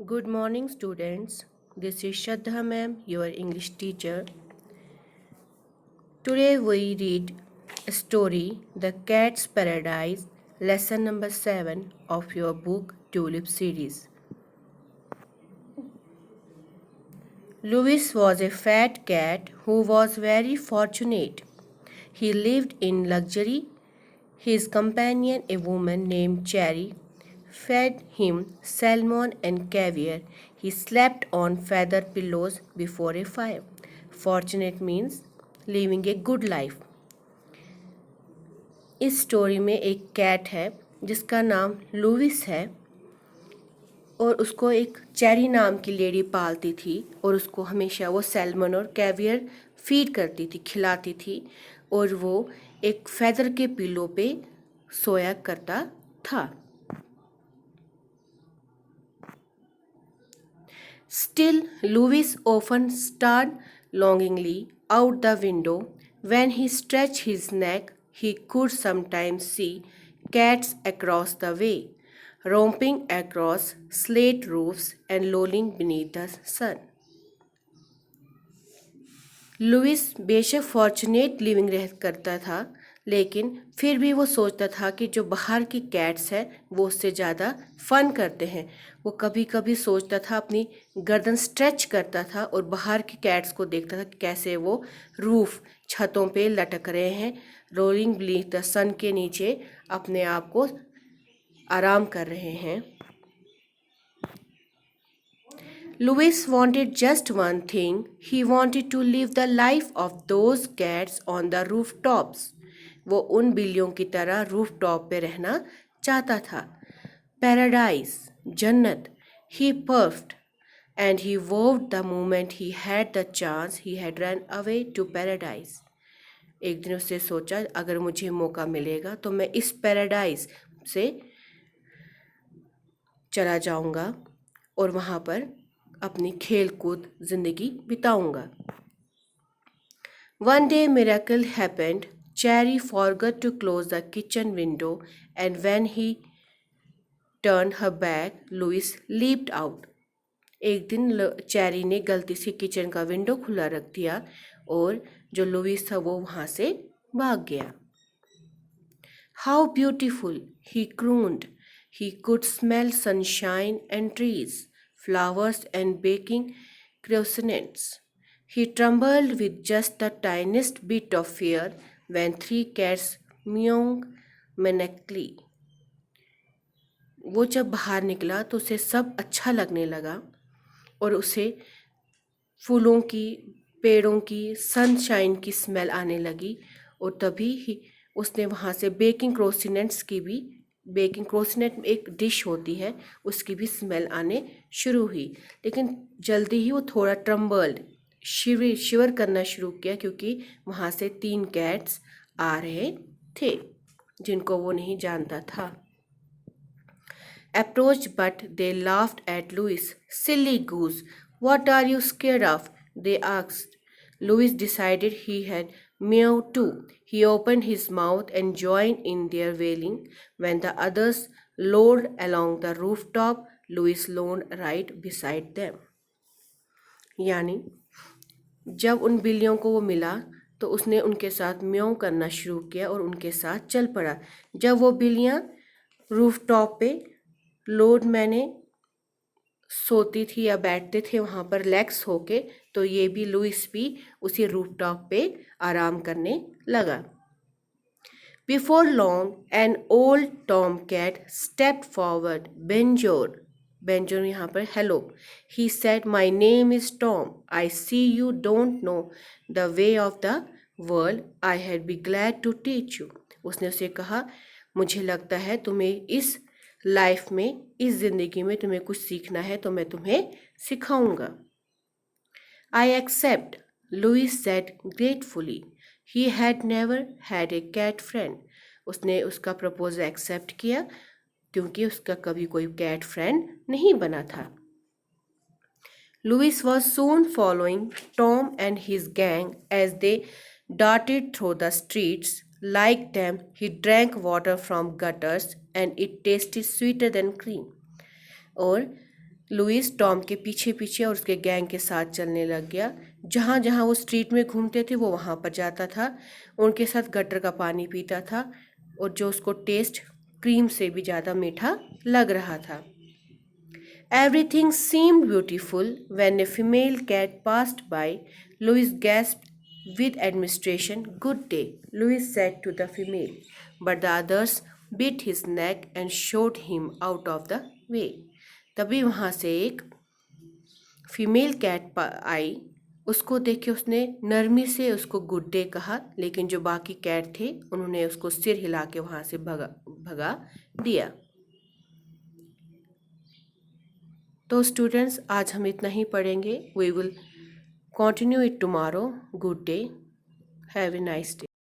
Good morning, students. This is Shraddha ma'am, your English teacher. Today we read a story, The Cat's Paradise, lesson number 7 of your book Tulip series. Louis was a fat cat who was very fortunate. He lived in luxury. His companion, a woman named Cherry, fed him salmon and caviar. He slept on feather pillows before a fire. Fortunate means living a good life. इस story में एक cat है जिसका नाम Louis है और उसको एक चेरी नाम की लेडी पालती थी और उसको हमेशा वो सैल्मन और कैवियर फीड करती थी, खिलाती थी और वो एक फेदर के पिलो पे सोया करता था. Still, Louis often stared longingly out the window. When he stretched his neck, he could sometimes see cats across the way, romping across slate roofs and lolling beneath the sun. Louis बेशक fortunate living रह करता था, लेकिन फिर भी वो सोचता था कि जो बाहर की कैट्स हैं वो उससे ज़्यादा फन करते हैं. वो कभी कभी सोचता था, अपनी गर्दन स्ट्रेच करता था और बाहर की कैट्स को देखता था कि कैसे वो रूफ छतों पे लटक रहे हैं, रोलिंग बीनीथ द सन के नीचे अपने आप को आराम कर रहे हैं. Louis wanted just one thing. He wanted to live the life of those cats on the rooftops. वो उन बिल्लियों की तरह रूफटॉप पे रहना चाहता था. Paradise, जन्नत. He puffed and he vowed the moment he had the chance he had run away to paradise. एक दिन उसने सोचा, अगर मुझे मौका मिलेगा तो मैं इस पैराडाइज से चला जाऊंगा और वहाँ पर अपनी खेल कूद जिंदगी बिताऊंगा. One day miracle happened. Cherry forgot to close the kitchen window and when he turned her back, Louis leaped out. एक दिन चेरी ने गलती से किचन का विंडो खुला रख दिया और जो लुइस था वो वहाँ से भाग गया. How beautiful, he crooned. He could smell sunshine and trees, flowers and baking croissants. He trembled with just the tiniest bit of fear when three cats meowed menacingly. वो जब बाहर निकला तो उसे सब अच्छा लगने लगा और उसे फूलों की, पेड़ों की, सनशाइन की स्मेल आने लगी और तभी ही उसने वहाँ से बेकिंग क्रोसिनेट एक डिश होती है, उसकी भी स्मेल आने शुरू हुई. लेकिन जल्दी ही वो थोड़ा ट्रम्बल्ड, शिवर करना शुरू किया क्योंकि वहाँ से 3 कैट्स आ रहे थे जिनको वो नहीं जानता था. Approached, but they laughed at Louis. Silly goose, what are you scared of? They asked. Louis decided he had meowed too. He opened his mouth and joined in their wailing. When the others lowered along the rooftop, Louis lounged right beside them. यानी जब उन बिल्लियों को वो मिला तो उसने उनके साथ म्याऊ करना शुरू किया और उनके साथ चल पड़ा. जब वो बिल्लियाँ रूफटॉप पे लोड मैंने सोती थी या बैठते थे वहाँ पर रिलैक्स होके, तो ये भी लुइस भी उसी रूफटॉप पे आराम करने लगा. Before long an old tom cat stepped forward. Bonjour, bonjour यहाँ पर hello. He said, my name is Tom. I see you don't know the way of the world. I had be glad to teach you. उसने उसे कहा, मुझे लगता है तुम्हें इस लाइफ में, इस जिंदगी में तुम्हें कुछ सीखना है तो मैं तुम्हें सिखाऊंगा. I accept, Louis said gratefully. He had never had a cat friend. उसने उसका प्रपोजल एक्सेप्ट किया क्योंकि उसका कभी कोई कैट फ्रेंड नहीं बना था. Louis was soon following Tom and his gang as they darted through the streets. Like them, he drank water from gutters and it tasted sweeter than cream. और Louis Tom के पीछे पीछे और उसके gang के साथ चलने लग गया। जहाँ जहाँ वो स्ट्रीट में घूमते थे वो वहाँ पर जाता था, उनके साथ गटर का पानी पीता था, और जो उसको टेस्ट क्रीम से भी ज़्यादा मीठा लग रहा था। Everything seemed beautiful when a female cat passed by. Louis gasped with admiration. Good day, Louis said to the female. But the others bit his neck and showed him out of the way. तभी वहाँ से एक female cat आई। उसको देख के उसने नरमी से उसको गुड डे कहा, लेकिन जो बाकी कैट थे उन्होंने उसको सिर हिला के वहाँ से भगा दिया। तो स्टूडेंट्स, आज हम इतना ही पढ़ेंगे। We will continue it tomorrow. Good day, have a nice day.